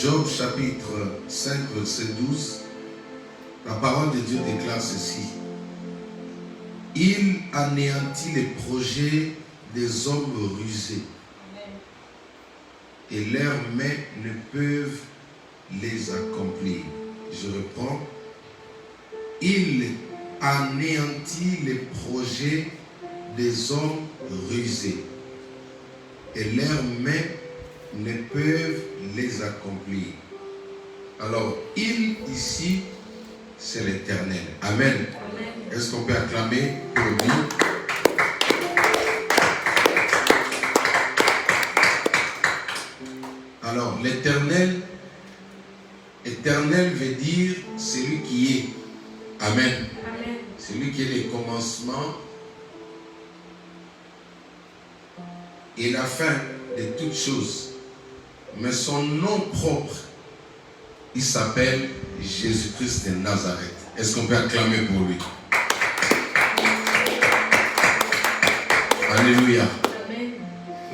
Job chapitre 5 verset 12, la parole de Dieu déclare ceci. Il anéantit les projets des hommes rusés et leurs mains ne peuvent les accomplir. Je reprends. Il anéantit les projets des hommes rusés et leurs mains ne peuvent les accomplir. Alors, il ici, c'est l'Éternel. Amen. Amen. Est-ce qu'on peut acclamer pour lui? Alors, l'Éternel, éternel veut dire celui qui est. Amen. Amen. Celui qui est le commencement et la fin de toutes choses. Mais son nom propre, il s'appelle Jésus-Christ de Nazareth. Est-ce qu'on peut acclamer pour lui? Alléluia. Amen.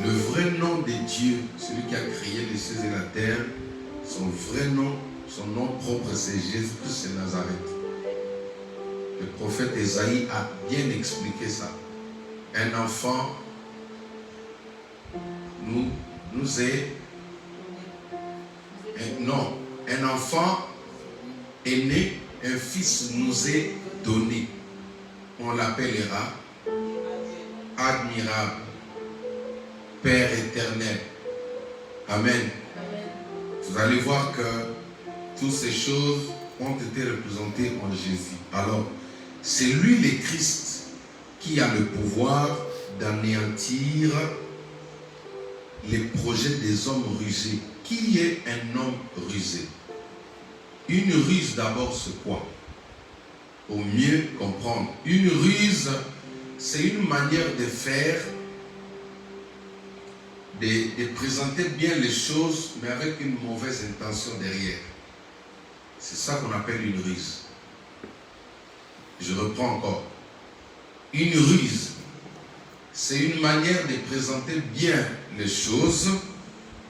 Le vrai nom de Dieu, celui qui a créé les cieux et la terre, son vrai nom, son nom propre, c'est Jésus-Christ de Nazareth. Le prophète Ésaïe a bien expliqué ça. Un enfant nous est... Non, un enfant est né, un fils nous est donné. On l'appellera admirable, Père éternel. Amen. Amen. Vous allez voir que toutes ces choses ont été représentées en Jésus. Alors, c'est lui le Christ qui a le pouvoir d'anéantir les projets des hommes rusés. Qui est un homme rusé? Une ruse d'abord, c'est quoi? Pour mieux comprendre. Une ruse, c'est une manière de faire, de présenter bien les choses, mais avec une mauvaise intention derrière. C'est ça qu'on appelle une ruse. Je reprends encore. Une ruse, c'est une manière de présenter bien les choses,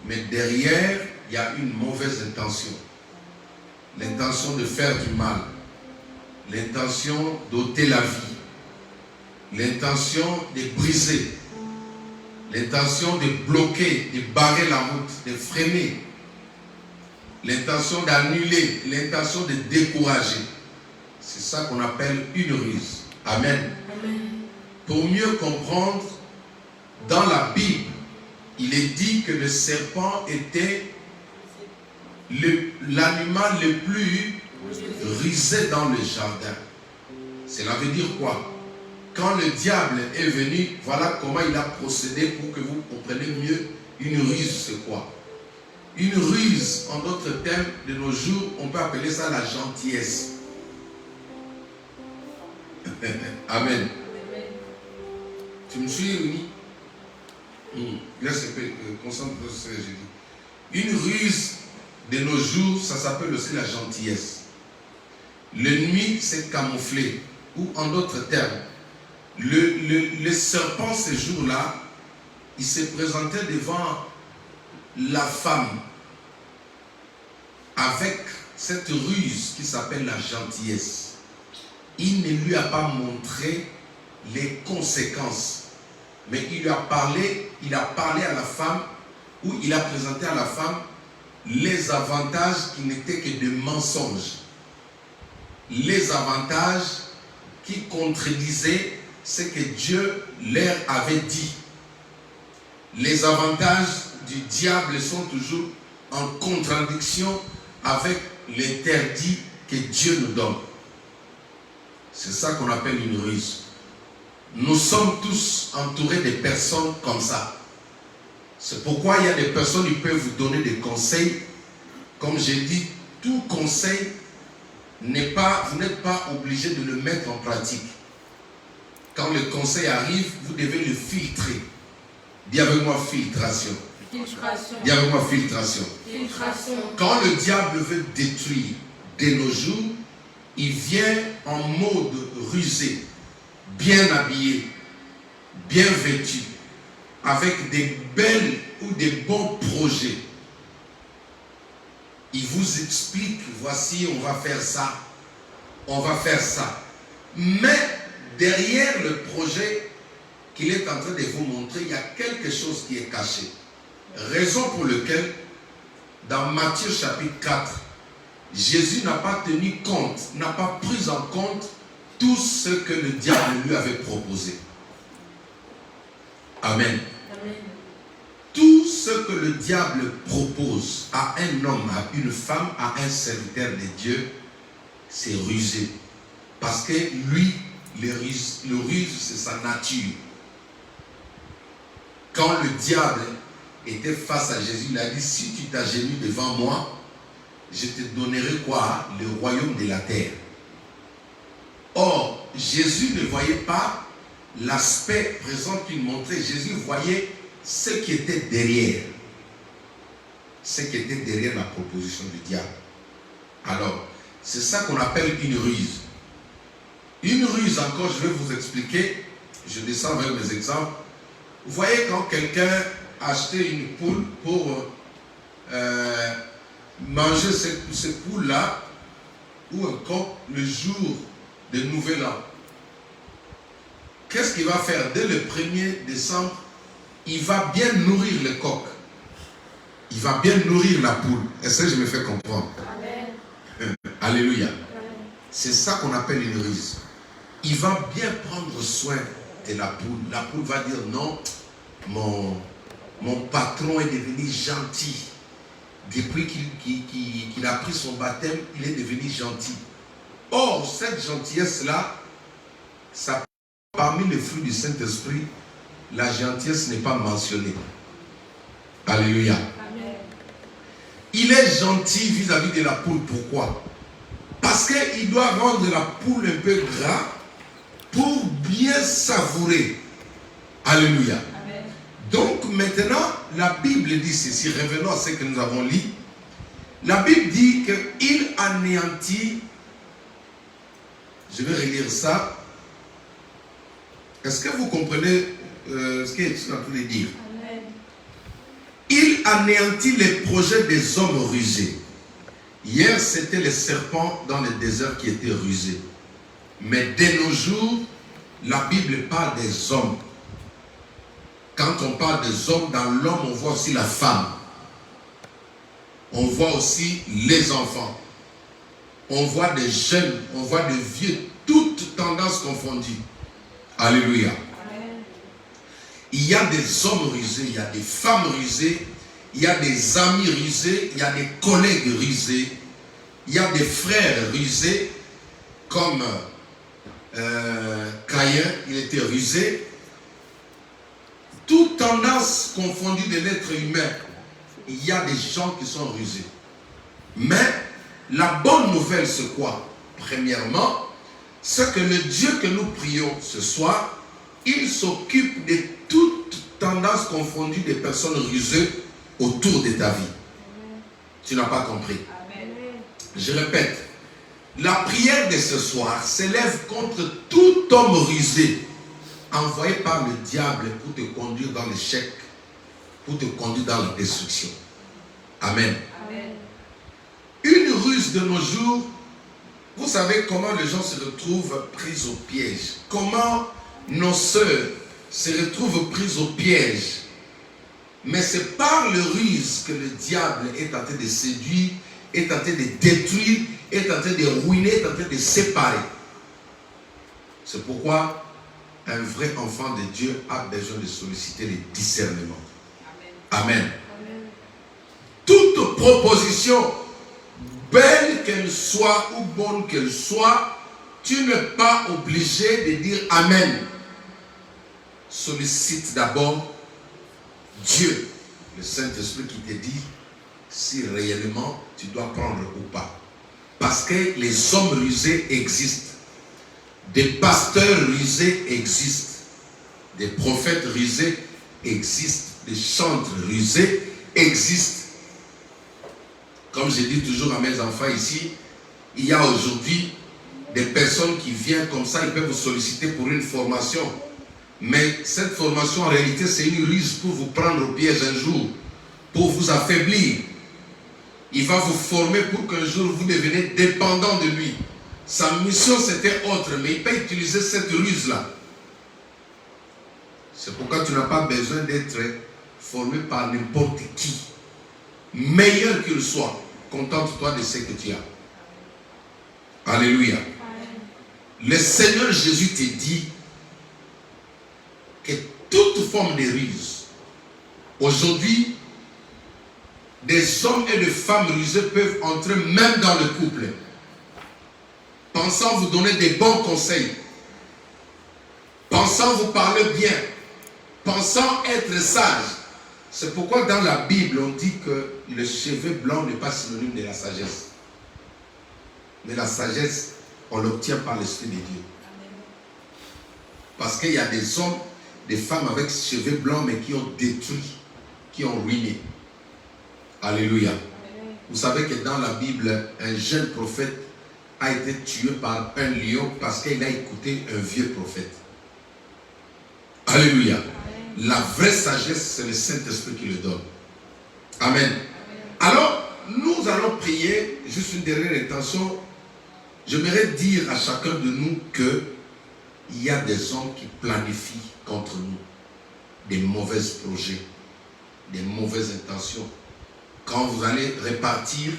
mais derrière, il y a une mauvaise intention. L'intention de faire du mal. L'intention d'ôter la vie. L'intention de briser. L'intention de bloquer, de barrer la route, de freiner. L'intention d'annuler, l'intention de décourager. C'est ça qu'on appelle une ruse. Amen. Amen. Pour mieux comprendre, dans la Bible, il est est dit que le serpent était l'animal le plus rusé dans le jardin. Cela veut dire quoi? Quand le diable est venu, voilà comment il a procédé pour que vous compreniez mieux une ruse, c'est quoi? Une ruse, en d'autres termes, de nos jours, on peut appeler ça la gentillesse. Amen. Tu me suis, oui? Laisse un peu, concentre-toi sur ce que j'ai dit. Une ruse de nos jours, ça s'appelle aussi la gentillesse. L'ennemi s'est camouflé, ou en d'autres termes, le serpent ce jour-là, il se présentait devant la femme avec cette ruse qui s'appelle la gentillesse. Il ne lui a pas montré les conséquences, mais il lui a parlé, à la femme, ou il a présenté à la femme les avantages qui n'étaient que des mensonges, les avantages qui contredisaient ce que Dieu leur avait dit. Les avantages du diable sont toujours en contradiction avec l'interdit que Dieu nous donne. C'est ça qu'on appelle une ruse. Nous sommes tous entourés de personnes comme ça. C'est pourquoi il y a des personnes qui peuvent vous donner des conseils. Comme j'ai dit, tout conseil vous n'êtes pas obligé de le mettre en pratique. Quand le conseil arrive, vous devez le filtrer. Dis avec moi filtration. Filtration. Dis avec moi filtration. Filtration. Quand le diable veut détruire de nos jours, il vient en mode rusé, bien habillé, bien vêtu, avec des belles ou des bons projets. Il vous explique, voici, on va faire ça, on va faire ça. Mais derrière le projet qu'il est en train de vous montrer, il y a quelque chose qui est caché. Raison pour laquelle, dans Matthieu chapitre 4, Jésus n'a pas tenu compte, n'a pas pris en compte tout ce que le diable lui avait proposé. Amen. Amen. Tout ce que le diable propose à un homme, à une femme, à un serviteur de Dieu, c'est rusé. Parce que lui, le ruse, c'est sa nature. Quand le diable était face à Jésus, il a dit, si tu t'agenouilles devant moi, je te donnerai quoi? Le royaume de la terre. Or, Jésus ne voyait pas l'aspect présent qu'il montrait. Jésus voyait ce qui était derrière. Ce qui était derrière la proposition du diable. Alors, c'est ça qu'on appelle une ruse. Une ruse, encore, je vais vous expliquer. Je descends vers mes exemples. Vous voyez quand quelqu'un a acheté une poule pour manger cette poule-là, ou un coq, le jour de Nouvel An. Qu'est-ce qu'il va faire? Dès le 1er décembre, il va bien nourrir le coq. Il va bien nourrir la poule. Est-ce que je me fais comprendre? Amen. Alléluia. C'est ça qu'on appelle une ruse. Il va bien prendre soin de la poule. La poule va dire non, mon patron est devenu gentil. Depuis qu'il a pris son baptême, il est devenu gentil. Or, cette gentillesse-là, ça, parmi les fruits du Saint-Esprit, la gentillesse n'est pas mentionnée. Alléluia. Amen. Il est gentil vis-à-vis de la poule. Pourquoi? Parce qu'il doit rendre la poule un peu gras pour bien savourer. Alléluia. Amen. Donc maintenant, la Bible dit ceci. Revenons à ce que nous avons lu. La Bible dit qu'il anéantit. Je vais relire ça. Est-ce que vous comprenez ce qu'il est en train de dire? Amen. Il anéantit les projets des hommes rusés. Hier, c'était les serpents dans le désert qui étaient rusés. Mais de nos jours, la Bible parle des hommes. Quand on parle des hommes, dans l'homme, on voit aussi la femme. On voit aussi les enfants. On voit des jeunes, on voit des vieux, toutes tendances confondues. Alléluia. Amen. Il y a des hommes rusés, il y a des femmes rusées, il y a des amis rusés, il y a des collègues rusés, il y a des frères rusés, comme Caïn, il était rusé. Toute tendance confondue de l'être humain, il y a des gens qui sont rusés. Mais la bonne nouvelle, c'est quoi? Premièrement, c'est que le Dieu que nous prions ce soir, il s'occupe de toute tendance confondue des personnes rusées autour de ta vie. Tu n'as pas compris. Amen. Je répète, la prière de ce soir s'élève contre tout homme rusé envoyé par le diable pour te conduire dans l'échec, pour te conduire dans la destruction. Amen. Amen. Une ruse de nos jours, vous savez comment les gens se retrouvent pris au piège. Comment nos sœurs se retrouvent prises au piège. Mais c'est par le ruse que le diable est en train de séduire, est en train de détruire, est en train de ruiner, est en train de séparer. C'est pourquoi un vrai enfant de Dieu a besoin de solliciter le discernement. Amen. Amen. Amen. Toute proposition, belle qu'elle soit ou bonne qu'elle soit, tu n'es pas obligé de dire Amen. Sollicite d'abord Dieu, le Saint-Esprit qui te dit si réellement tu dois prendre ou pas. Parce que les hommes rusés existent. Des pasteurs rusés existent. Des prophètes rusés existent. Des chantres rusés existent. Comme je dis toujours à mes enfants ici, il y a aujourd'hui des personnes qui viennent comme ça, ils peuvent vous solliciter pour une formation. Mais cette formation, en réalité, c'est une ruse pour vous prendre au piège un jour, pour vous affaiblir. Il va vous former pour qu'un jour vous deveniez dépendant de lui. Sa mission, c'était autre, mais il peut utiliser cette ruse-là. C'est pourquoi tu n'as pas besoin d'être formé par n'importe qui. Meilleur qu'il soit, contente-toi de ce que tu as. Alléluia. Amen. Le Seigneur Jésus te dit que toute forme de ruse, aujourd'hui, des hommes et des femmes rusés peuvent entrer même dans le couple, pensant vous donner des bons conseils, pensant vous parler bien, pensant être sage. C'est pourquoi dans la Bible, on dit que le cheveu blanc n'est pas synonyme de la sagesse. Mais la sagesse, on l'obtient par l'Esprit de Dieu. Parce qu'il y a des hommes, des femmes avec cheveux blancs, mais qui ont détruit, qui ont ruiné. Alléluia. Vous savez que dans la Bible, un jeune prophète a été tué par un lion parce qu'il a écouté un vieux prophète. Alléluia. La vraie sagesse, c'est le Saint-Esprit qui le donne. Amen. Alors, nous allons prier, juste une dernière intention. J'aimerais dire à chacun de nous que il y a des hommes qui planifient contre nous des mauvais projets, des mauvaises intentions. Quand vous allez repartir,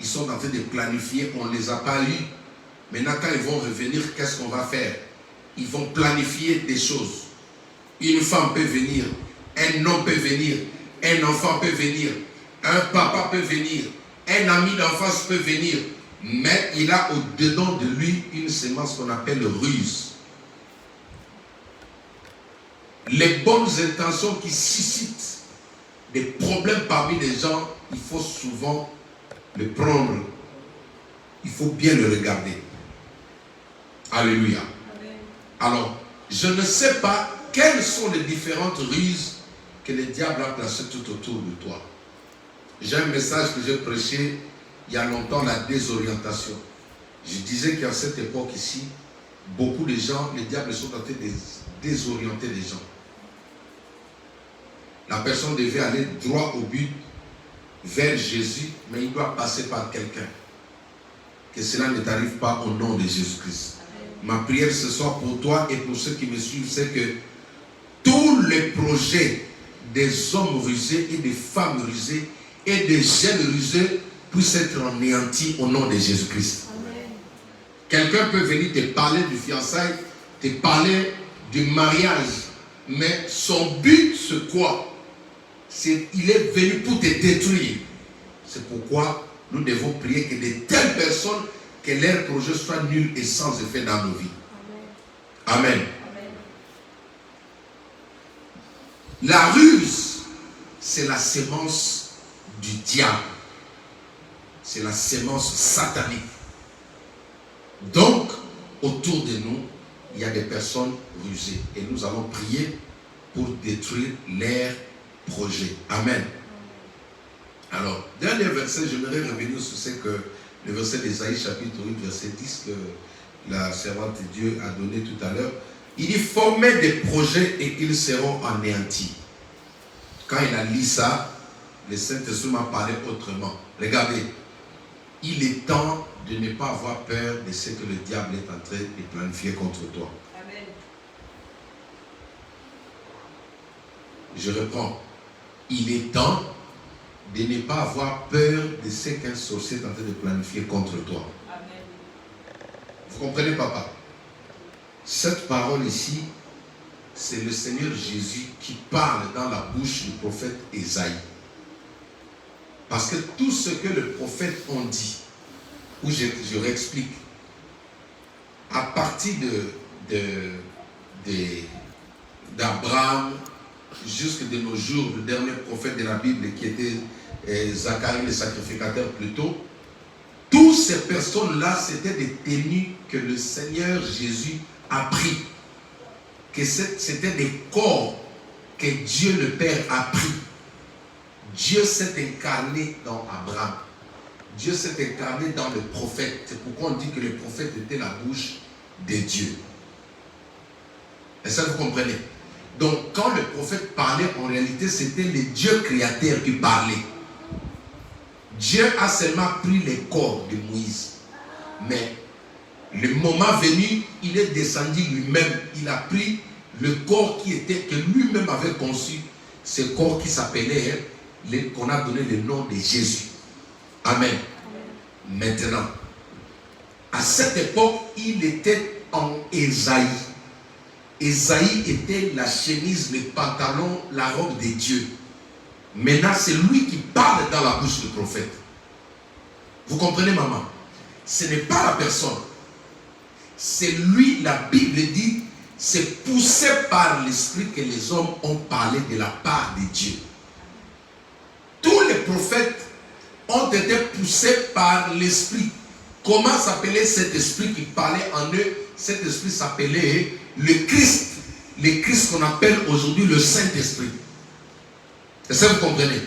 ils sont en train de planifier, on ne les a pas eus. Maintenant, quand ils vont revenir, qu'est-ce qu'on va faire? Ils vont planifier des choses. Une femme peut venir, un homme peut venir, un enfant peut venir, un papa peut venir, un ami d'enfance peut venir, mais il a au-dedans de lui une sémence qu'on appelle ruse. Les bonnes intentions qui suscitent des problèmes parmi les gens, il faut souvent le prendre, il faut bien le regarder. Alléluia. Amen. Alors, je ne sais pas quelles sont les différentes ruses que le diable a placées tout autour de toi. J'ai un message que j'ai prêché il y a longtemps, la désorientation. Je disais qu'à cette époque ici, beaucoup de gens, les diables sont en train de désorienter les gens. La personne devait aller droit au but, vers Jésus, mais il doit passer par quelqu'un. Que cela ne t'arrive pas au nom de Jésus-Christ. Ma prière ce soir pour toi et pour ceux qui me suivent, c'est que tous les projets des hommes rusés et des femmes rusées et des jeunes rusés puissent être anéantis au nom de Jésus-Christ. Quelqu'un peut venir te parler du fiançailles, te parler du mariage, Mais son but, c'est quoi? Il est venu pour te détruire. C'est pourquoi nous devons prier que de telles personnes, que leurs projets soient nuls et sans effet dans nos vies. Amen. Amen. La ruse, c'est la sémence du diable. C'est la sémence satanique. Donc, autour de nous, il y a des personnes rusées. Et nous allons prier pour détruire leurs projets. Amen. Alors, dernier verset, j'aimerais revenir sur ce que le verset d'Ésaïe chapitre 8, verset 10, que la servante de Dieu a donné tout à l'heure. Il dit, formez des projets et ils seront anéantis. Quand il a lu ça, le Saint-Esprit m'a parlé autrement. Regardez, il est temps de ne pas avoir peur de ce que le diable est en train de planifier contre toi. Amen. Je reprends. Il est temps de ne pas avoir peur de ce qu'un sorcier est en train de planifier contre toi. Amen. Vous comprenez, papa? Cette parole ici, c'est le Seigneur Jésus qui parle dans la bouche du prophète Ésaïe. Parce que tout ce que le prophète a dit, où je réexplique, à partir d'Abraham jusqu'à de nos jours, le dernier prophète de la Bible qui était Zacharie le sacrificateur plutôt, toutes ces personnes-là, c'était des tenues que le Seigneur Jésus a pris. Que c'était des corps que Dieu le Père a pris. Dieu s'est incarné dans Abraham. Dieu s'est incarné dans le prophète. C'est pourquoi on dit que le prophète était la bouche de Dieu. Est-ce que vous comprenez? Donc quand le prophète parlait, en réalité c'était le Dieu créateur qui parlait. Dieu a seulement pris les corps de Moïse. Mais le moment venu, il est descendu lui-même. Il a pris le corps que lui-même avait conçu. Ce corps qui s'appelait, qu'on a donné le nom de Jésus. Amen. Maintenant, à cette époque, il était en Ésaïe. Ésaïe était la chemise, le pantalon, la robe de Dieu. Maintenant, c'est lui qui parle dans la bouche du prophète. Vous comprenez, maman? Ce n'est pas la personne. C'est lui, la Bible dit, c'est poussé par l'esprit que les hommes ont parlé de la part de Dieu. Tous les prophètes ont été poussés par l'esprit. Comment s'appelait cet esprit qui parlait en eux? Cet esprit s'appelait le Christ. Le Christ qu'on appelle aujourd'hui le Saint-Esprit. Est-ce que vous comprenez?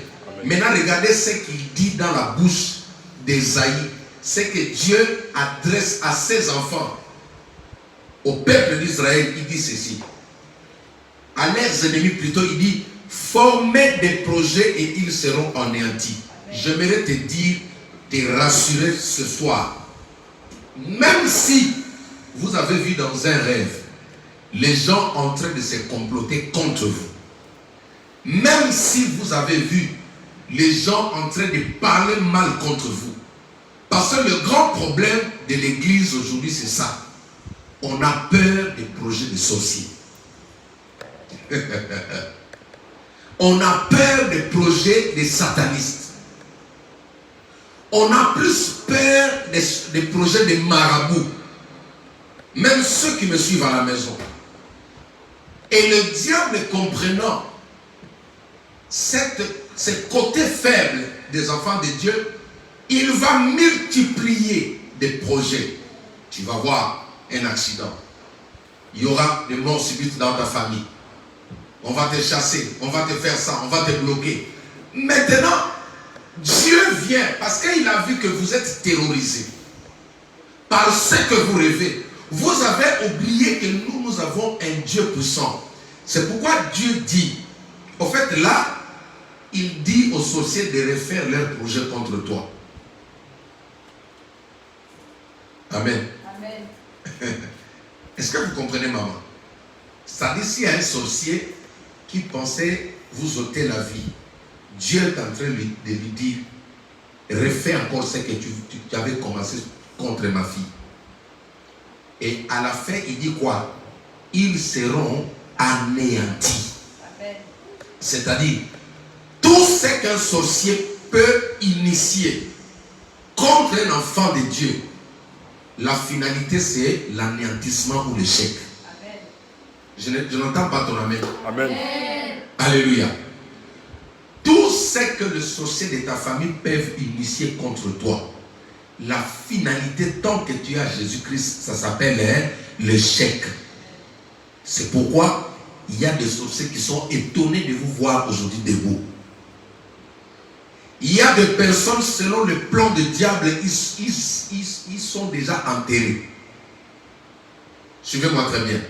Maintenant, regardez ce qu'il dit dans la bouche d'Ésaïe. C'est que Dieu adresse à ses enfants, au peuple d'Israël, il dit ceci. À leurs ennemis plutôt, il dit, formez des projets et ils seront anéantis. J'aimerais te dire, te rassurer ce soir. Même si vous avez vu dans un rêve les gens en train de se comploter contre vous, même si vous avez vu les gens en train de parler mal contre vous, parce que le grand problème de l'église aujourd'hui, c'est ça. On a peur des projets de sorciers. On a peur des projets des satanistes. On a plus peur des projets des marabouts. Même ceux qui me suivent à la maison. Et le diable, comprenant ce côté faible des enfants de Dieu, il va multiplier des projets. Tu vas voir un accident. Il y aura des morts subites dans ta famille. On va te chasser, on va te faire ça, on va te bloquer. Maintenant, Dieu vient parce qu'il a vu que vous êtes terrorisés par ce que vous rêvez. Vous avez oublié que nous avons un Dieu puissant. C'est pourquoi Dieu dit, au fait là, il dit aux sorciers de refaire leur projet contre toi. Amen. Amen. Est-ce que vous comprenez, maman? C'est-à-dire, s'il y a un sorcier qui pensait vous ôter la vie, Dieu est en train de lui dire, refais encore ce que tu avais commencé contre ma fille. Et à la fin, il dit quoi? Ils seront anéanti. C'est-à-dire, tout ce qu'un sorcier peut initier contre un enfant de Dieu, la finalité c'est l'anéantissement ou l'échec. Je n'entends pas ton amen. Amen. Alléluia. Tout ce que le sorcier de ta famille peuvent initier contre toi, la finalité tant que tu as Jésus-Christ, ça s'appelle l'échec. C'est pourquoi il y a des sorciers qui sont étonnés de vous voir aujourd'hui debout. Il y a des personnes, selon le plan du diable, ils sont déjà enterrés. Suivez-moi très bien.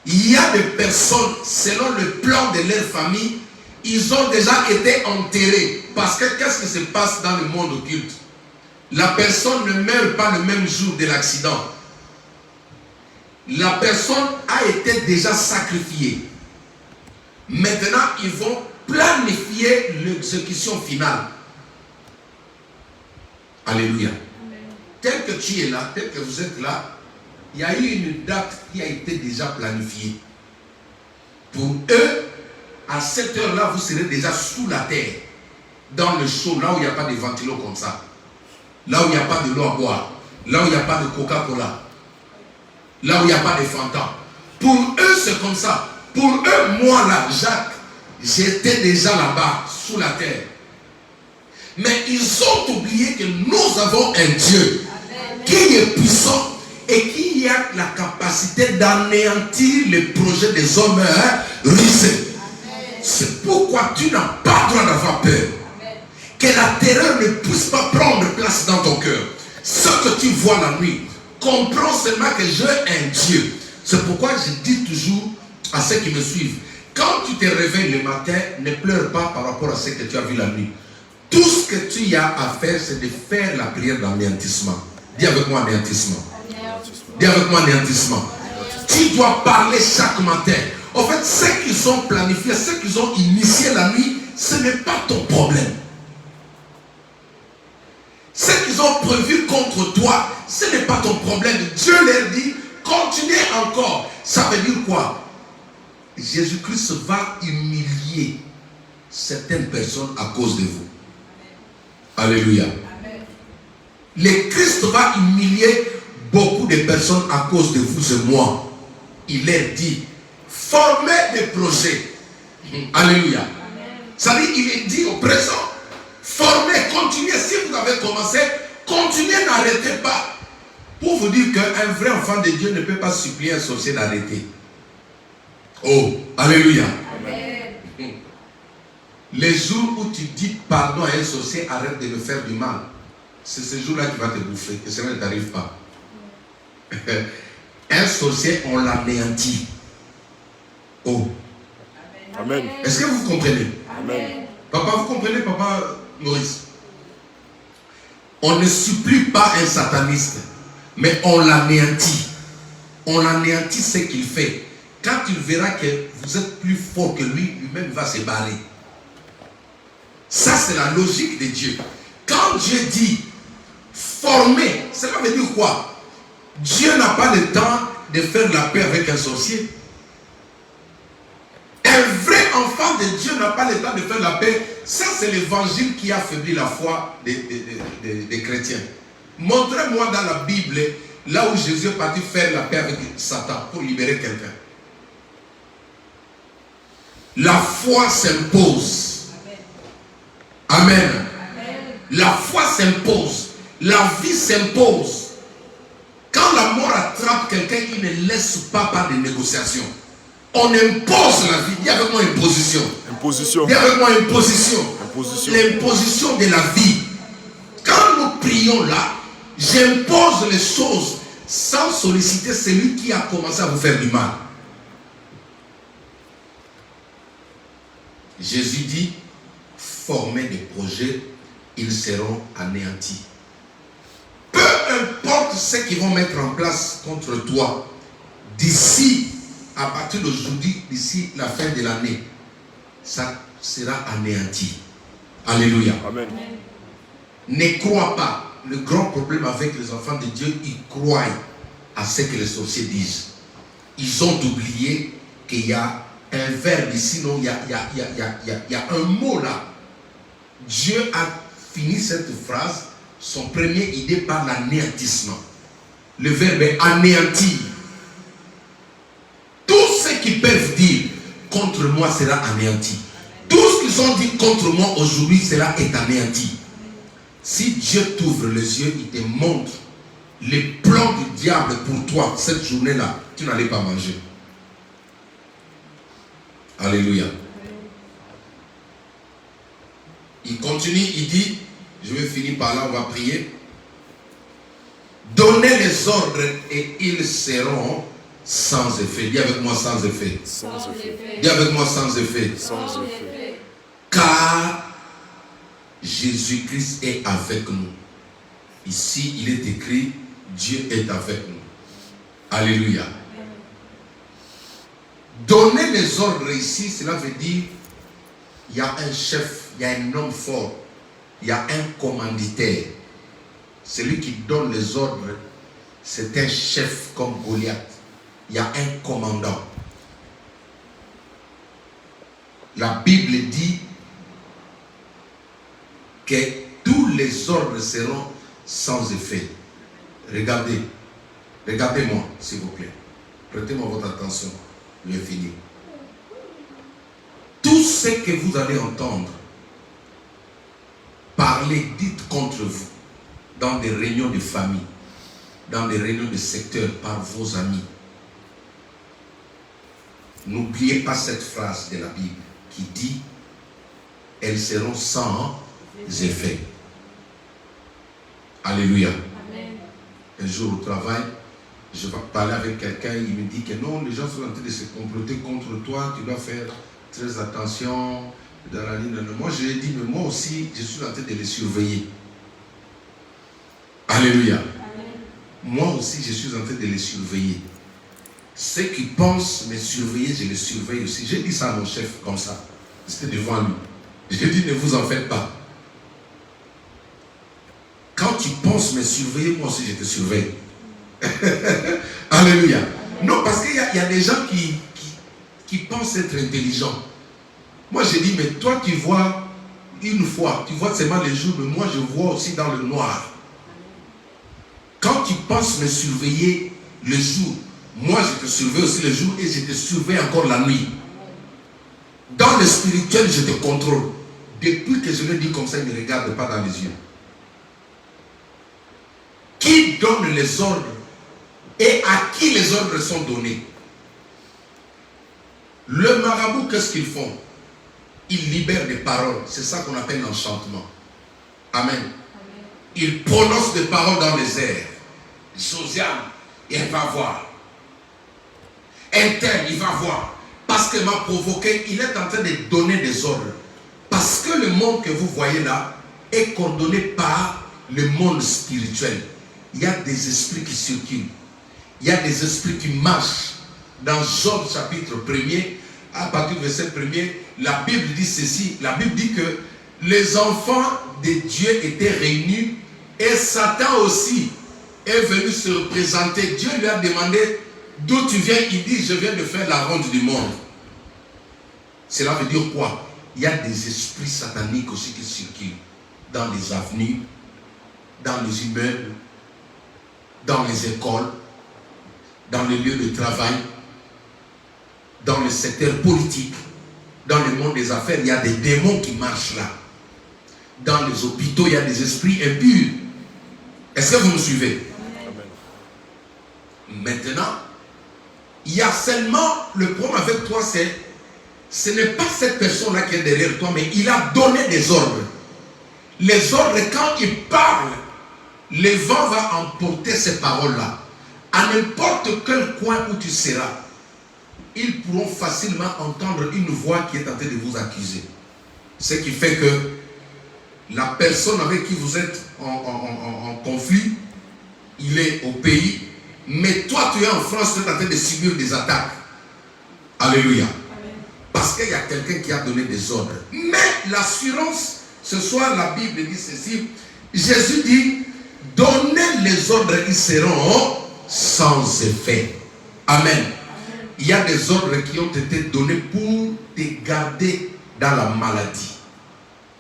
Il y a des personnes, selon le plan de leur famille, ils ont déjà été enterrés. Parce que qu'est-ce qui se passe dans le monde occulte? La personne ne meurt pas le même jour de l'accident. La personne a été déjà sacrifiée. Maintenant, ils vont planifier l'exécution finale. Alléluia. Tel que tu es là, tel que vous êtes là, il y a eu une date qui a été déjà planifiée. Pour eux, à cette heure-là, vous serez déjà sous la terre, dans le chaud, là où il n'y a pas de ventilo comme ça, là où il n'y a pas de l'eau à boire, là où il n'y a pas de Coca-Cola, là où il n'y a pas de Fanta. Pour eux, c'est comme ça. Pour eux, moi là, Jacques, j'étais déjà là-bas, sous la terre. Mais ils ont oublié que nous avons un Dieu qui est puissant et qui a la capacité d'anéantir les projets des hommes rusés. C'est pourquoi tu n'as pas le droit d'avoir peur. Que la terreur ne puisse pas prendre place dans ton cœur. Ce que tu vois la nuit, comprends seulement que j'ai un Dieu. C'est pourquoi je dis toujours à ceux qui me suivent, quand tu te réveilles le matin, ne pleure pas par rapport à ce que tu as vu la nuit. Tout ce que tu as à faire, c'est de faire la prière d'anéantissement. Dis avec moi anéantissement. Dis avec moi anéantissement. Tu dois parler chaque matin. En fait, ce qu'ils ont planifié, ce qu'ils ont initié la nuit, ce n'est pas ton problème. Ce qu'ils ont prévu contre toi, ce n'est pas ton problème. Dieu leur dit, continuez encore. Ça veut dire quoi? Jésus-Christ va humilier certaines personnes à cause de vous. Alléluia. Le Christ va humilier beaucoup de personnes à cause de vous et moi. Il leur dit, formez des projets. Alléluia. Ça veut dire, il est dit au présent, formez, continuez. Si vous avez commencé, continuez, n'arrêtez pas. Pour vous dire qu'un vrai enfant de Dieu ne peut pas supplier un sorcier d'arrêter. Oh, alléluia. Amen. Les jours où tu dis pardon à un sorcier, arrête de me faire du mal. C'est ce jour-là qui va te bouffer, que cela ne t'arrive pas. Un sorcier, on l'anéantit. Oh. Amen. Est-ce que vous comprenez? Amen. Papa, vous comprenez, papa Maurice? On ne supplie pas un sataniste, mais on l'anéantit. On anéantit ce qu'il fait. Quand il verra que vous êtes plus fort que lui, lui-même va se barrer. Ça, c'est la logique de Dieu. Quand Dieu dit former, cela veut dire quoi? Dieu n'a pas le temps de faire la paix avec un sorcier. Un vrai enfant de Dieu n'a pas le temps de faire la paix. Ça, c'est l'évangile qui affaiblit la foi des chrétiens. Montrez-moi dans la Bible là où Jésus est parti faire la paix avec Satan pour libérer quelqu'un. La foi s'impose. Amen. Amen. La foi s'impose. La vie s'impose. Quand la mort attrape quelqu'un, il ne laisse pas de négociation. On impose la vie. Dis avec moi imposition. Imposition. Dis avec moi imposition. Imposition. L'imposition de la vie. Quand nous prions là, j'impose les choses sans solliciter celui qui a commencé à vous faire du mal. Jésus dit, formez des projets, ils seront anéantis. Peu importe ce qu'ils vont mettre en place contre toi, d'ici, à partir d'aujourd'hui, d'ici la fin de l'année, ça sera anéanti. Alléluia. Amen. Ne crois pas. Le grand problème avec les enfants de Dieu, ils croient à ce que les sorciers disent. Ils ont oublié qu'il y a un verbe ici, non, il y a un mot là. Dieu a fini cette phrase, son premier idée par l'anéantissement. Le verbe est anéantir. Tout ce qu'ils peuvent dire contre moi sera anéanti. Tout ce qu'ils ont dit contre moi aujourd'hui, cela est anéanti. Si Dieu t'ouvre les yeux, il te montre les plans du diable pour toi, cette journée-là, tu n'allais pas manger. Alléluia. Il continue, il dit, je vais finir par là, on va prier. Donnez les ordres et ils seront sans effet. Dis avec moi sans effet. Sans effet. Dis avec moi sans effet. Sans effet. Car Jésus-Christ est avec nous. Ici, il est écrit, Dieu est avec nous. Alléluia. Donner les ordres ici, cela veut dire, il y a un chef, il y a un homme fort, il y a un commanditaire. Celui qui donne les ordres, c'est un chef comme Goliath. Il y a un commandant. La Bible dit que tous les ordres seront sans effet. Regardez, regardez-moi s'il vous plaît. Prêtez-moi votre attention. Je vais finir. Tout ce que vous allez entendre parler, dites contre vous, dans des réunions de famille, dans des réunions de secteur, par vos amis. N'oubliez pas cette phrase de la Bible qui dit « Elles seront sans effet ». Alléluia. Amen. Un jour au travail, je vais parler avec quelqu'un, il me dit que non, les gens sont en train de se comploter contre toi, tu dois faire très attention dans la ligne. Moi, je lui ai dit, mais moi aussi, je suis en train de les surveiller. Alléluia. Amen. Moi aussi, je suis en train de les surveiller. Ceux qui pensent me surveiller, je les surveille aussi. J'ai dit ça à mon chef comme ça. C'était devant lui. J'ai dit, ne vous en faites pas. Quand tu penses me surveiller, moi aussi je te surveille. Alléluia. Non, parce qu'il y a des gens qui pensent être intelligents. Moi j'ai dit, mais toi tu vois une fois, tu vois seulement les jours, mais moi je vois aussi dans le noir. Quand tu penses me surveiller le jour, moi je te surveille aussi le jour et je te surveille encore la nuit. Dans le spirituel, je te contrôle. Depuis que je le dis comme ça, il ne me regarde pas dans les yeux. Qui donne les ordres et à qui les ordres sont donnés? Le marabout, qu'est-ce qu'ils font? Ils libèrent des paroles. C'est ça qu'on appelle l'enchantement. Amen. Ils prononcent des paroles dans les airs. Josiane, elle va voir. Un tel, il va voir. Parce qu'elle m'a provoqué, il est en train de donner des ordres. Parce que le monde que vous voyez là est coordonné par le monde spirituel. Il y a des esprits qui circulent. Il y a des esprits qui marchent. Dans Job chapitre 1er, à partir du verset 1er, la Bible dit ceci. La Bible dit que les enfants de Dieu étaient réunis et Satan aussi est venu se représenter. Dieu lui a demandé d'où tu viens. Il dit, je viens de faire la ronde du monde. Cela veut dire quoi? Il y a des esprits sataniques aussi qui circulent dans les avenues, dans les immeubles, dans les écoles, dans les lieux de travail, dans le secteur politique, dans le monde des affaires. Il y a des démons qui marchent là. Dans les hôpitaux, il y a des esprits impurs. Est-ce que vous me suivez? Amen. Maintenant, il y a seulement, le problème avec toi, c'est, ce n'est pas cette personne-là qui est derrière toi, mais il a donné des ordres. Les ordres, quand il parle, le vent va emporter ces paroles-là. À n'importe quel coin où tu seras, ils pourront facilement entendre une voix qui est en train de vous accuser. Ce qui fait que la personne avec qui vous êtes en conflit, il est au pays, mais toi tu es en France, tu es en train de subir des attaques. Alléluia. Parce qu'il y a quelqu'un qui a donné des ordres. Mais l'assurance, ce soir la Bible dit ceci, Jésus dit, donnez les ordres, ils seront sans effet. Amen. il y a des ordres qui ont été donnés pour te garder dans la maladie,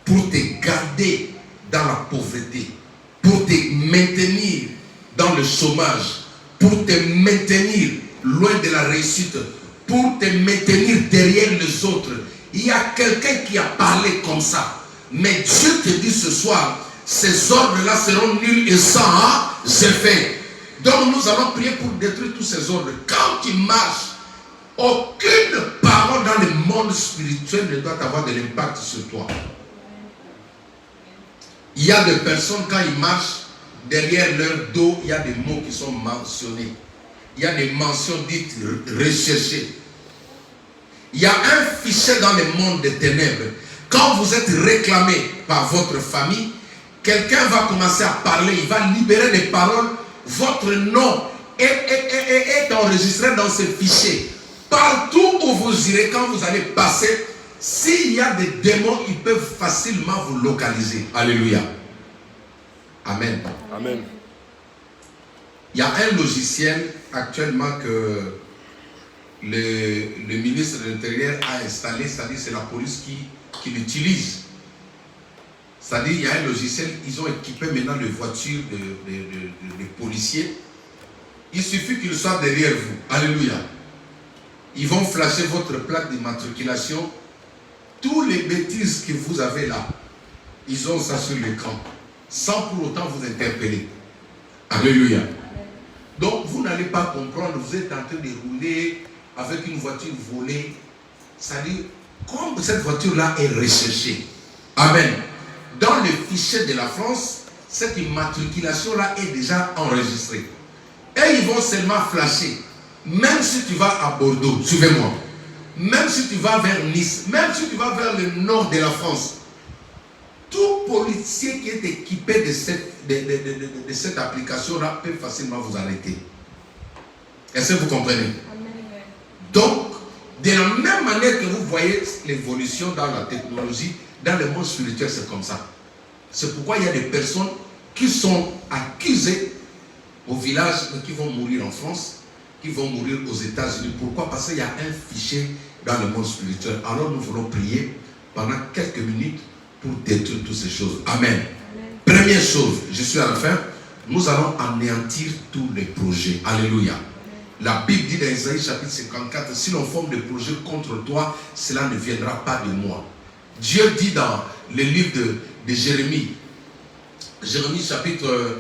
pour te garder dans la pauvreté, pour te maintenir dans le chômage, pour te maintenir loin de la réussite, pour te maintenir derrière les autres. Il y a quelqu'un qui a parlé comme ça. Mais Dieu te dit ce soir, ces ordres-là seront nuls et sans effet. Donc nous allons prier pour détruire tous ces ordres. Quand tu marches, aucune parole dans le monde spirituel ne doit avoir de l'impact sur toi. Il y a des personnes, quand ils marchent, derrière leur dos, il y a des mots qui sont mentionnés. Il y a des mentions dites recherchées. Il y a un fichier dans le monde des ténèbres. Quand vous êtes réclamé par votre famille, quelqu'un va commencer à parler, il va libérer des paroles, votre nom est enregistré dans ce fichier. Partout où vous irez, quand vous allez passer, s'il y a des démons, ils peuvent facilement vous localiser. Alléluia. Amen. Amen. Il y a un logiciel actuellement que le ministre de l'Intérieur a installé, c'est-à-dire c'est la police qui l'utilise. C'est-à-dire il y a un logiciel, ils ont équipé maintenant les voitures des policiers. Il suffit qu'ils soient derrière vous. Alléluia. Ils vont flasher votre plaque d'immatriculation. Tous les bêtises que vous avez là, ils ont ça sur l'écran, sans pour autant vous interpeller. Alléluia. Donc vous n'allez pas comprendre, vous êtes en train de rouler avec une voiture volée. C'est-à-dire, comme cette voiture-là est recherchée. Amen. Dans le fichier de la France, cette immatriculation-là est déjà enregistrée. Et ils vont seulement flasher. Même si tu vas à Bordeaux, suivez-moi. Même si tu vas vers Nice, même si tu vas vers le nord de la France, tout policier qui est équipé de cette application-là peut facilement vous arrêter. Est-ce que vous comprenez? Donc, de la même manière que vous voyez l'évolution dans la technologie, dans le monde spirituel, c'est comme ça. C'est pourquoi il y a des personnes qui sont accusées au village, mais qui vont mourir en France, qui vont mourir aux États-Unis. Pourquoi? Parce qu'il y a un fichier dans le monde spirituel. Alors nous voulons prier pendant quelques minutes pour détruire toutes ces choses. Amen. Amen. Première chose, je suis à la fin, nous allons anéantir tous les projets. Alléluia. La Bible dit dans Isaïe chapitre 54, si l'on forme des projets contre toi, cela ne viendra pas de moi. Dieu dit dans le livre de Jérémie, Jérémie chapitre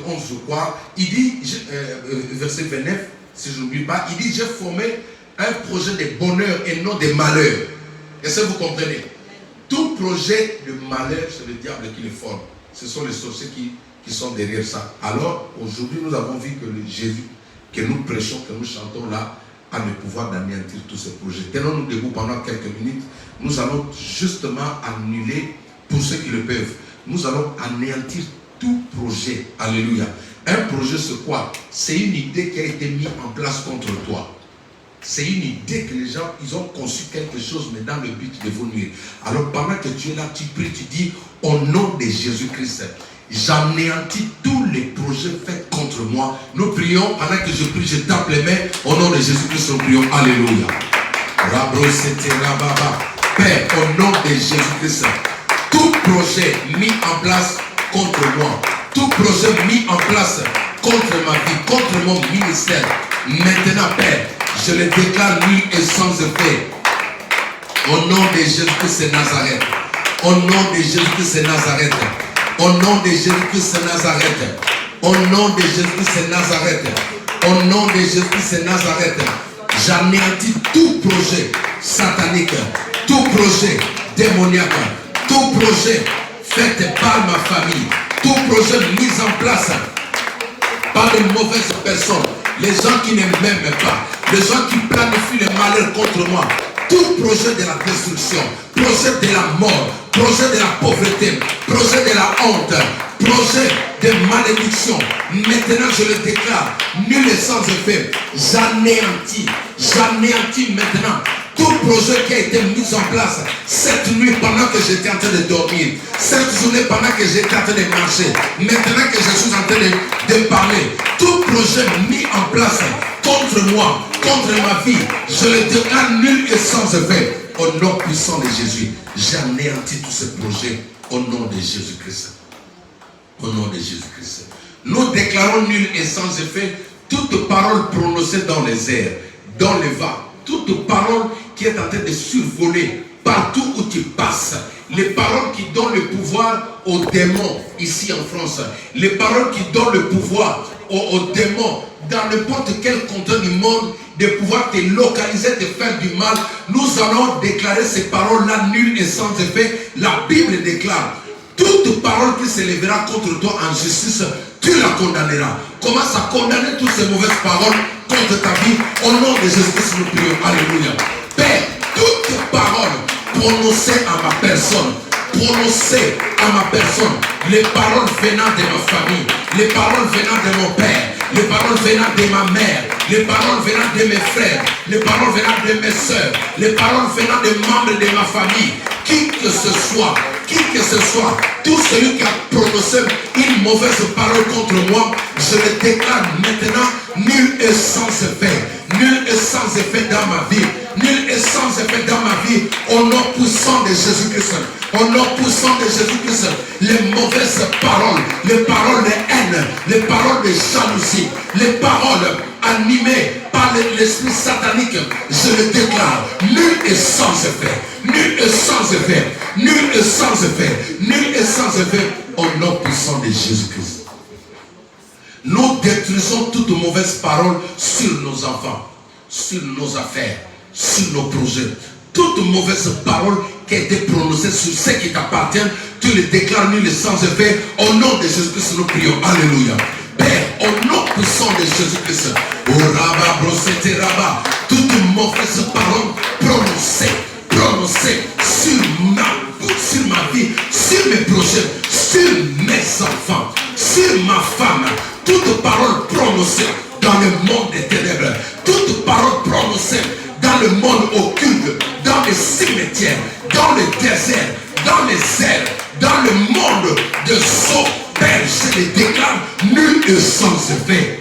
11 je crois, il dit, verset 29, si je n'oublie pas, il dit, j'ai formé un projet de bonheur et non de malheur. Est-ce que vous comprenez? Tout projet de malheur, c'est le diable qui le forme. Ce sont les sorciers qui sont derrière ça. Alors, aujourd'hui, nous avons vu que le Jésus que nous prêchons, que nous chantons là, a le pouvoir d'anéantir tous ces projets. Tenons-nous debout pendant quelques minutes. Nous allons justement annuler, pour ceux qui le peuvent, nous allons anéantir tout projet. Alléluia. Un projet, c'est quoi? C'est une idée qui a été mise en place contre toi. C'est une idée que les gens, ils ont conçu quelque chose, mais dans le but de vous nuire. Alors pendant que tu es là, tu pries, tu dis, au nom de Jésus-Christ, j'anéantis tous les projets faits contre moi. Nous prions, pendant que je prie, je tape les mains, au nom de Jésus-Christ, nous prions. Alléluia. Père, au nom de Jésus-Christ, tout projet mis en place contre moi, tout projet mis en place contre ma vie, contre mon ministère, maintenant, Père, je le déclare nul et sans effet. Au nom de Jésus-Christ de Nazareth. Au nom de Jésus-Christ de Nazareth. Au nom de Jésus-Christ de Nazareth. Au nom de Jésus-Christ de Nazareth. Au nom de Jésus-Christ de Nazareth. J'anéantis tout projet satanique, tout projet démoniaque, tout projet fait par ma famille, tout projet mis en place par de mauvaises personnes, les gens qui ne m'aiment pas, les gens qui planifient le malheur contre moi, tout projet de la destruction, projet de la mort, projet de la pauvreté, projet de la honte, projet de malédiction, maintenant je le déclare nul et sans effet. J'anéantis maintenant tout projet qui a été mis en place cette nuit pendant que j'étais en train de dormir, cette journée pendant que j'étais en train de marcher, maintenant que je suis en train de parler, tout projet mis en place contre moi, contre ma vie, je le déclare nul et sans effet. Au nom puissant de Jésus, j'anéantis tous ces projets au nom de Jésus-Christ. Au nom de Jésus-Christ. Nous déclarons nul et sans effet toute parole prononcée dans les airs, dans les vents, toute parole qui est en train de survoler partout où tu passes. Les paroles qui donnent le pouvoir aux démons ici en France. Les paroles qui donnent le pouvoir aux démons dans n'importe quel contexte du monde de pouvoir te localiser, te faire du mal. Nous allons déclarer ces paroles-là nulles et sans effet. La Bible déclare: toute parole qui s'élèvera contre toi en justice, tu la condamneras. Commence à condamner toutes ces mauvaises paroles contre ta vie. Au nom de Jésus-Christ, nous prions. Alléluia. Père, toute parole prononcée à ma personne, prononcée à ma personne, les paroles venant de ma famille, les paroles venant de mon père, les paroles venant de ma mère, les paroles venant de mes frères, les paroles venant de mes soeurs, les paroles venant des membres de ma famille, qui que ce soit, tout celui qui a prononcé une mauvaise parole contre moi, je le déclare maintenant nul et sans effet, nul et sans effet dans ma vie, nul et sans effet dans ma vie, au nom puissant de Jésus-Christ. Au nom puissant de Jésus-Christ, les mauvaises paroles, les paroles de haine, les paroles de jalousie, les paroles animées par l'esprit satanique, je le déclare nul et sans effet, nul et sans effet, nul et sans effet, nul et sans effet, au nom puissant de Jésus-Christ. Nous détruisons toute mauvaise parole sur nos enfants, sur nos affaires, sur nos projets. Toute mauvaise parole qui a été prononcée sur ce qui t'appartient, tu le déclares nul et sans effet. Au nom de Jésus-Christ, nous prions. Alléluia. Père, au nom puissant de Jésus-Christ, toute mauvaise parole prononcée sur ma vie, sur mes projets, sur mes enfants, sur ma femme, toute parole prononcée dans le monde des ténèbres, toute parole prononcée dans le monde occulte, dans les cimetières, dans le désert, dans les airs, dans le monde de son Père, je les déclare nul et sans effet.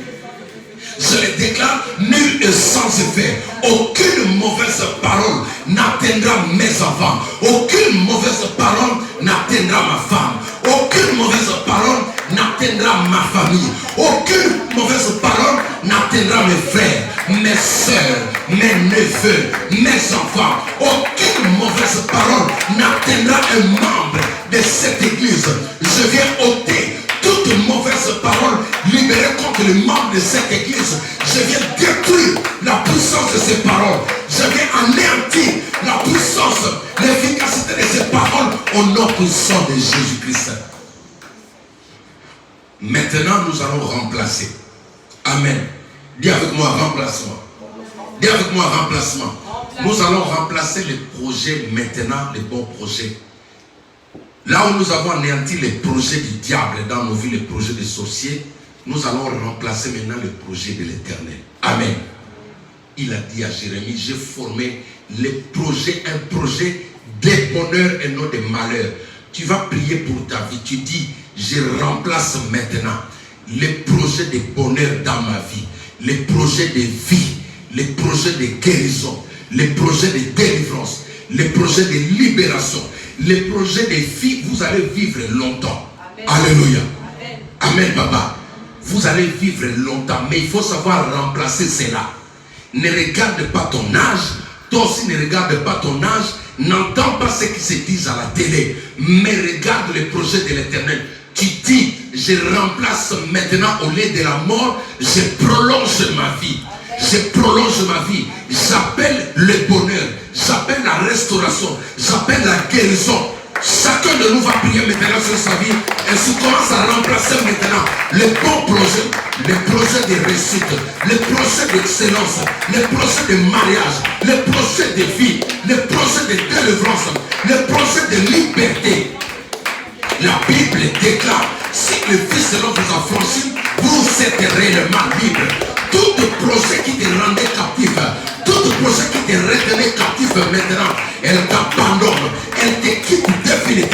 Je les déclare nul et sans effet. Aucune mauvaise parole n'atteindra mes enfants. Aucune mauvaise parole n'atteindra ma femme. Aucune mauvaise parole n'atteindra ma famille. Aucune mauvaise parole n'atteindra mes frères, mes soeurs, mes neveux, mes enfants. Aucune mauvaise parole n'atteindra un membre de cette église. Je viens ôter toute mauvaise parole libérée contre les membres de cette église. Je viens détruire la puissance de ces paroles. Je viens anéantir la puissance, l'efficacité de ces paroles au nom puissant de Jésus-Christ. Maintenant, nous allons remplacer. Amen. Dis avec moi remplacement. Dis avec moi remplacement. Nous allons remplacer les projets maintenant, les bons projets. Là où nous avons anéanti les projets du diable dans nos vies, les projets des sorciers, nous allons remplacer maintenant les projets de l'Éternel. Amen. Il a dit à Jérémie, j'ai formé les projets, un projet de bonheur et non de malheur. Tu vas prier pour ta vie. Tu dis, je remplace maintenant les projets de bonheur dans ma vie, les projets de vie, les projets de guérison, les projets de délivrance, les projets de libération, les projets de vie. Vous allez vivre longtemps. Amen. Alléluia. Amen. Amen, papa. Vous allez vivre longtemps, mais il faut savoir remplacer cela. Ne regarde pas ton âge. Toi aussi ne regarde pas ton âge. N'entends pas ce qui se dit à la télé, mais regarde les projets de l'Éternel. Tu dis, je remplace maintenant au lieu de la mort, je prolonge ma vie. Je prolonge ma vie. J'appelle le bonheur. J'appelle la restauration. J'appelle la guérison. Chacun de nous va prier maintenant sur sa vie. Et se commence à remplacer maintenant les bons projets. Les projets de réussite. Les projets d'excellence. Les projets de mariage. Les projets de vie. Les projets de délivrance. Les projets de liberté. La Bible déclare, si le Fils de l'homme vous a franchi, vous êtes réellement libre. Tout projet qui te rendait captif, tout projet qui te retenait captif,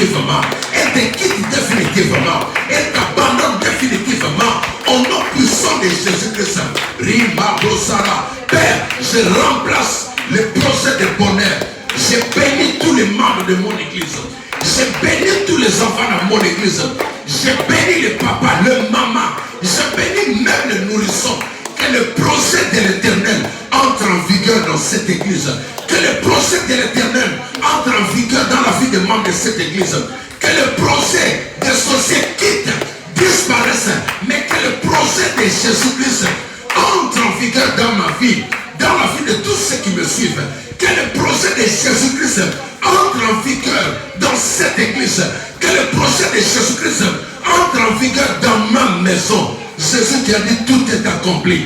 définitivement. Elle te quitte définitivement. Elle t'abandonne définitivement. Au nom puissant de Jésus-Christ. Rima Bosara. Père, je remplace le procès de bonheur. Je bénis tous les membres de mon église. Je bénis tous les enfants de mon église. Je bénis le papa, le maman. Je bénis même le nourrisson. Que le procès de l'Éternel entre en vigueur dans cette église. Que le procès de l'Éternel entre en vigueur dans la vie des membres de cette église. Que le procès des sorciers quitte, disparaisse. Mais que le procès de Jésus-Christ entre en vigueur dans ma vie, dans la vie de tous ceux qui me suivent. Que le procès de Jésus-Christ entre en vigueur dans cette église. Que le procès de Jésus-Christ entre en vigueur dans ma maison. Jésus qui a dit tout est accompli.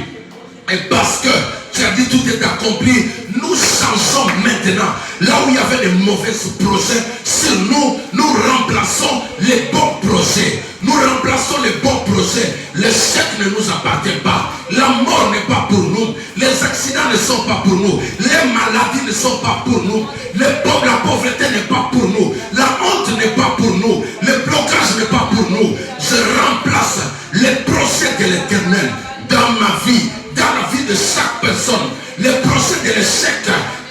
Et parce que tu as dit tout est accompli, nous changeons maintenant. Là où il y avait des mauvais projets sur nous, nous remplaçons les bons projets. Nous remplaçons les bons projets. L'échec ne nous appartient pas. La mort n'est pas pour nous. Les accidents ne sont pas pour nous. Les maladies ne sont pas pour nous. La pauvreté n'est pas pour nous. La honte n'est pas pour nous. Le blocage n'est pas pour nous. Je remplace les procès de l'Éternel dans ma vie, dans la vie de chaque personne. Les procès de l'échec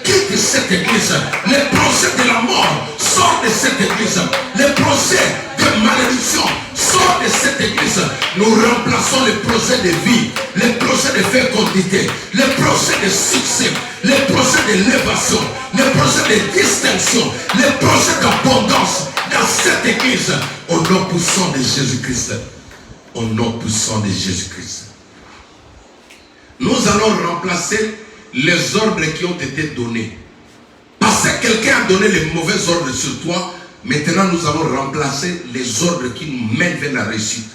quitte cette église. Les procès de la mort sortent de cette église. Les procès de malédiction sortent de cette église. Nous remplaçons les procès de vie, les procès de fécondité, les procès de succès, les procès d'élévation, les procès de distinction, les procès d'abondance dans cette église. Au nom puissant de Jésus-Christ. Au nom puissant de Jésus-Christ. Nous allons remplacer les ordres qui ont été donnés. Parce que quelqu'un a donné les mauvais ordres sur toi, maintenant nous allons remplacer les ordres qui nous mènent vers la réussite.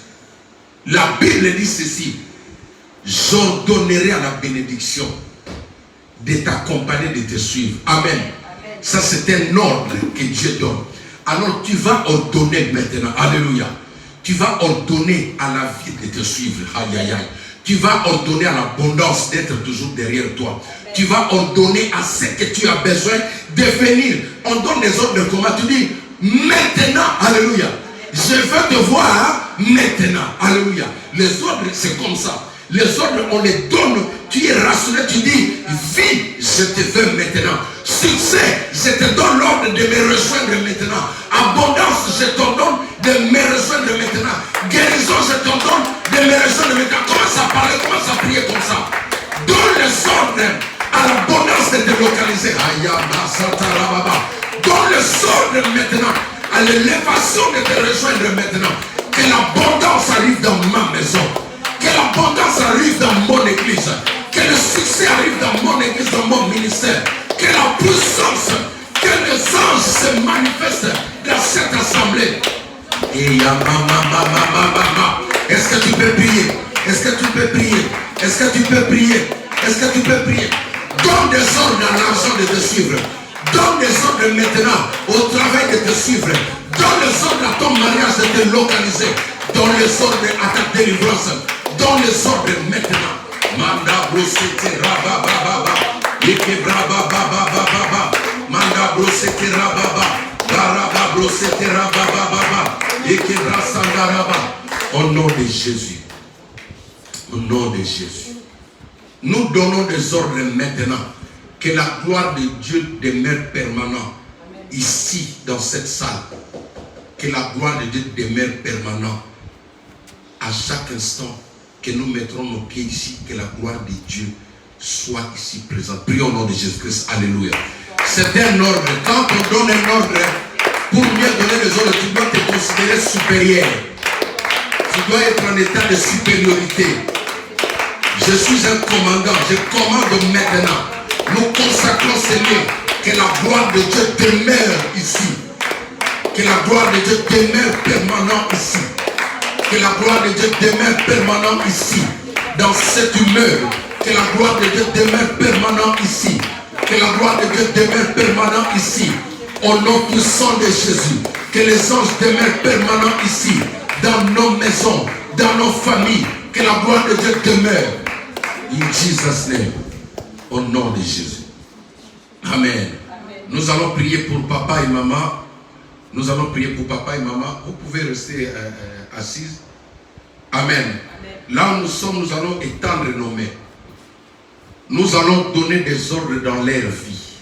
La Bible dit ceci: j'ordonnerai à la bénédiction de t'accompagner, de te suivre. Amen. Ça c'est un ordre que Dieu donne. Alors tu vas ordonner maintenant. Alléluia. Tu vas ordonner à la vie de te suivre. Aïe aïe aïe. Tu vas ordonner à l'abondance d'être toujours derrière toi. Tu vas ordonner à ce que tu as besoin de venir. On donne des ordres comment tu dis maintenant. Alléluia. Je veux te voir maintenant. Alléluia. Les ordres c'est comme ça. Les ordres on les donne. Tu es rassuré. Tu dis vie, je te veux maintenant. Succès, je te donne l'ordre de me rejoindre maintenant. Abondance, je te donne de me rejoindre maintenant. Guérison, je te donne de me rejoindre maintenant. Commence à parler, commence à prier comme ça. Donne les ordres à l'abondance de te localiser. Donne les ordres maintenant à l'élévation de te rejoindre maintenant. Que l'abondance arrive dans ma maison. Que l'abondance arrive dans mon église. Que le succès arrive dans mon église, dans mon ministère. Que la puissance, que les anges se manifestent dans cette assemblée. Et est-ce que tu peux prier? Est-ce que tu peux prier? Est-ce que tu peux prier? Est-ce que tu peux prier? Donne des ordres à l'argent de te suivre. Donne des ordres maintenant au travail de te suivre. Donne les ordres à ton mariage de te localiser. Donne les ordres à ta délivrance. Donne les ordres maintenant. Manda brosete rabababa. Eke brabababa. Manda brosete rababa. Baraba brosete rabababa. Eke brasandaraba. Au nom de Jésus. Au nom de Jésus. Nous donnons des ordres maintenant. Que la gloire de Dieu demeure permanente ici dans cette salle. Que la gloire de Dieu demeure permanente à chaque instant que nous mettrons nos pieds ici. Que la gloire de Dieu soit ici présente. Prions au nom de Jésus-Christ. Alléluia. C'est un ordre. Quand on donne un ordre, pour mieux donner les ordres, tu dois te considérer supérieur. Tu dois être en état de supériorité. Je suis un commandant. Je commande maintenant. Nous consacrons, Seigneur, que la gloire de Dieu demeure ici. Que la gloire de Dieu demeure permanente ici. Que la gloire de Dieu demeure permanente ici. Dans cette humeur. Que la gloire de Dieu demeure permanente ici. Que la gloire de Dieu demeure permanente ici. Au nom puissant de Jésus. Que les anges demeurent permanents ici. Dans nos maisons. Dans nos familles. Que la gloire de Dieu demeure. In Jesus' name. Au nom de Jésus. Amen. Nous allons prier pour papa et maman. Nous allons prier pour papa et maman. Vous pouvez rester assises. Amen. Là où nous sommes, nous allons étendre nos mains. Nous allons donner des ordres dans leur vie.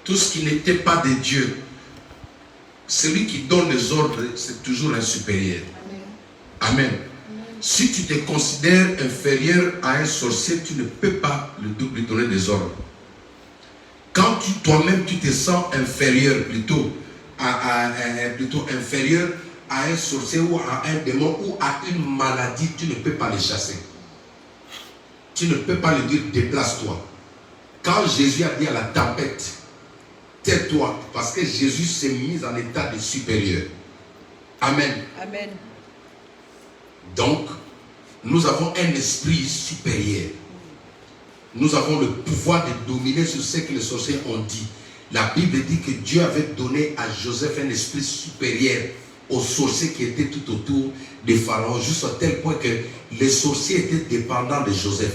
Tout ce qui n'était pas de Dieu, celui qui donne les ordres, c'est toujours un supérieur. Amen. Si tu te considères inférieur à un sorcier, tu ne peux pas lui donner des ordres. Quand toi-même tu te sens inférieur plutôt inférieur à un sorcier ou à un démon ou à une maladie, tu ne peux pas les chasser. Tu ne peux pas lui dire déplace-toi. Quand Jésus a dit à la tempête, tais-toi, parce que Jésus s'est mis en état de supérieur. Amen. Amen. Donc, nous avons un esprit supérieur. Nous avons le pouvoir de dominer sur ce que les sorciers ont dit. La Bible dit que Dieu avait donné à Joseph un esprit supérieur aux sorciers qui étaient tout autour de Pharaon, jusqu'à tel point que les sorciers étaient dépendants de Joseph.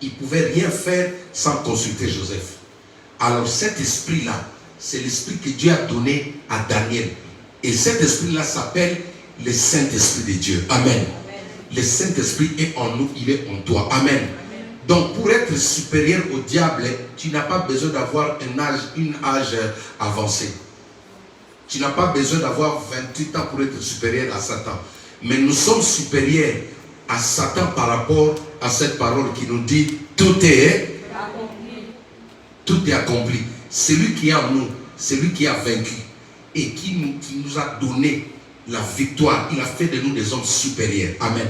Ils ne pouvaient rien faire sans consulter Joseph. Alors cet esprit-là, c'est l'esprit que Dieu a donné à Daniel. Et cet esprit-là s'appelle le Saint-Esprit de Dieu. Amen. Amen. Le Saint-Esprit est en nous, il est en toi. Amen. Amen. Donc pour être supérieur au diable, tu n'as pas besoin d'avoir un âge avancé. Tu n'as pas besoin d'avoir 28 ans pour être supérieur à Satan. Mais nous sommes supérieurs à Satan par rapport à cette parole qui nous dit tout est accompli. Tout est accompli. Celui qui est en nous, celui qui a vaincu et qui nous a donné la victoire, il a fait de nous des hommes supérieurs. Amen.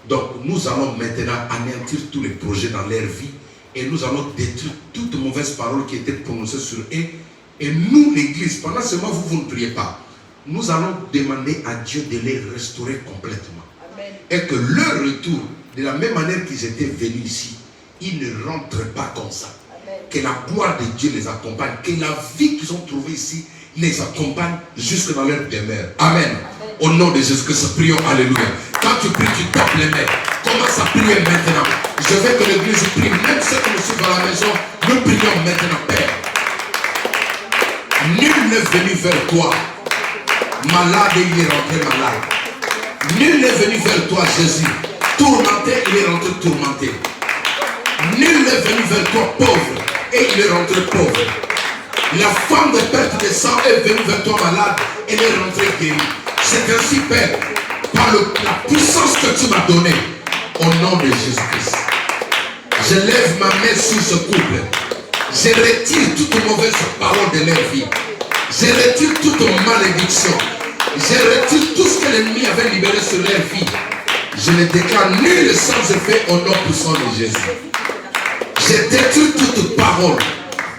Donc nous allons maintenant anéantir tous les projets dans leur vie et nous allons détruire toute mauvaise parole qui était prononcée sur eux. Et nous, l'église, pendant ce mois, vous ne priez pas. Nous allons demander à Dieu de les restaurer complètement. Amen. Et que leur retour, de la même manière qu'ils étaient venus ici, ils ne rentrent pas comme ça. Amen. Que la gloire de Dieu les accompagne, que la vie qu'ils ont trouvée ici les accompagne jusque dans leur demeure. Amen. Amen. Au nom de Jésus-Christ, prions. Alléluia. Quand tu pries, tu tapes les mains. Commence à prier maintenant. Je veux que l'église prie. Même ceux qui nous suivent dans la maison, nous prions maintenant, Père. Nul n'est venu vers toi malade et il est rentré malade. Nul n'est venu vers toi, Jésus, tourmenté, il est rentré tourmenté. Nul n'est venu vers toi pauvre et il est rentré pauvre. La femme de perte de sang est venue vers toi malade et elle est rentrée guérie. C'est ainsi, Père, par la puissance que tu m'as donnée, au nom de Jésus-Christ. Je lève ma main sur ce couple. Je retire toute mauvaise parole de leur vie. Je retire toute malédiction. Je retire tout ce que l'ennemi avait libéré sur leur vie. Je le déclare nul sans effet au nom puissant de Jésus. Je détruis toute parole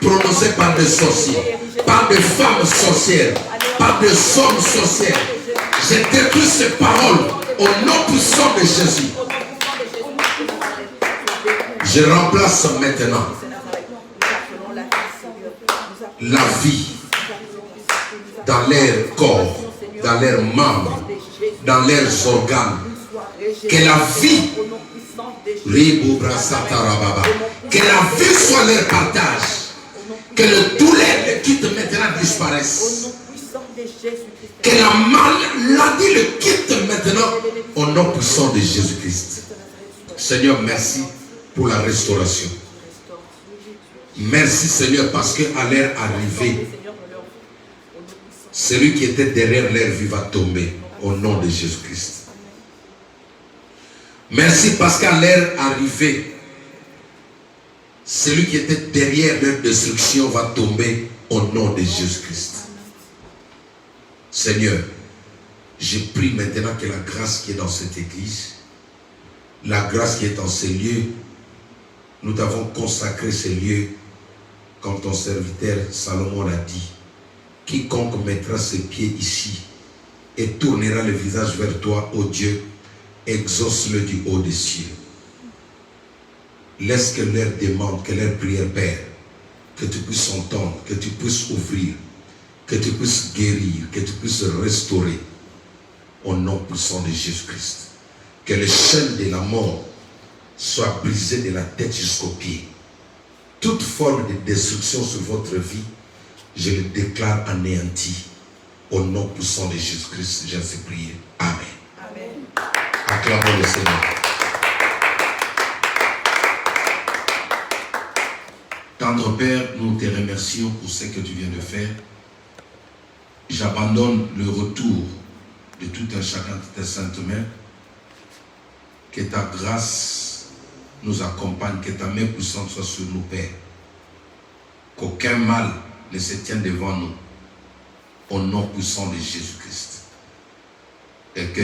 prononcée par des sorciers, par des femmes sorcières, par des hommes sorcières. Je détruis ces paroles au nom puissant de Jésus. Je remplace maintenant la vie dans leur corps, dans leurs membres, dans leurs organes. Que la vie, que la vie soit leur partage. Que le douleur le quitte maintenant disparaisse. Que la maladie le quitte maintenant au nom puissant de Jésus-Christ. Seigneur, merci pour la restauration. Merci Seigneur parce qu'à leur arrivée, celui qui était derrière leur vie va tomber au nom de Jésus-Christ. Merci parce qu'à leur arrivée, celui qui était derrière leur destruction va tomber au nom de Jésus-Christ. Seigneur, je prie maintenant que la grâce qui est dans cette église, la grâce qui est dans ces lieux, nous t'avons consacré ces lieux comme ton serviteur Salomon l'a dit. Quiconque mettra ses pieds ici et tournera le visage vers toi, ô Dieu, exauce-le du haut des cieux. Laisse que leur demande, que leur prière, Père, que tu puisses entendre, que tu puisses ouvrir, que tu puisses guérir, que tu puisses restaurer au nom puissant de Jésus-Christ. Que les chaînes de la mort soient brisées de la tête jusqu'aux pieds. Toute forme de destruction sur votre vie, je le déclare anéanti Au nom puissant de Jésus-Christ, j'ai ainsi prié. Amen. Amen. Acclamons le Seigneur. Tendre Père, nous te remercions pour ce que tu viens de faire. J'abandonne le retour de tout un chacun de tes saintes mains. Que ta grâce nous accompagne, que ta main puissante soit sur nous, Père. Qu'aucun mal ne se tienne devant nous. Au nom puissant de Jésus-Christ. Et que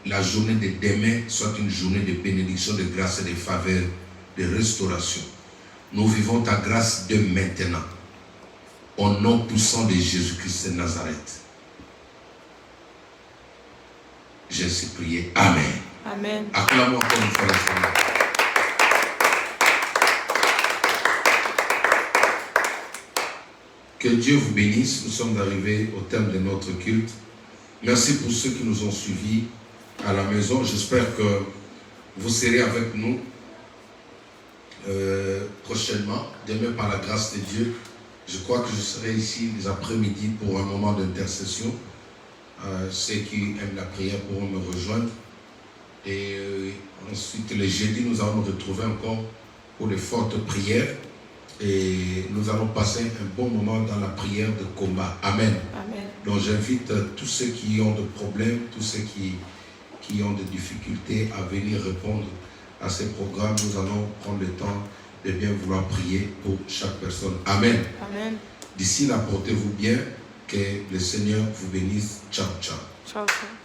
la journée de demain soit une journée de bénédiction, de grâce et de faveur, de restauration. Nous vivons ta grâce de maintenant. Au nom puissant de Jésus-Christ de Nazareth. J'ai ainsi prié. Amen. Amen. Acclamons encore une fois le Seigneur. Que Dieu vous bénisse. Nous sommes arrivés au terme de notre culte. Merci pour ceux qui nous ont suivis à la maison. J'espère que vous serez avec nous prochainement. Demain, par la grâce de Dieu, je crois que je serai ici les après-midi pour un moment d'intercession. Ceux qui aiment la prière pourront me rejoindre. Et ensuite, le jeudi, nous allons nous retrouver encore pour de fortes prières. Et nous allons passer un bon moment dans la prière de combat. Amen. Amen. Donc j'invite tous ceux qui ont des problèmes, tous ceux qui ont des difficultés à venir répondre à ces programmes. Nous allons prendre le temps de bien vouloir prier pour chaque personne. Amen. Amen. D'ici là, portez-vous bien. Que le Seigneur vous bénisse. Ciao, ciao. Ciao, ciao.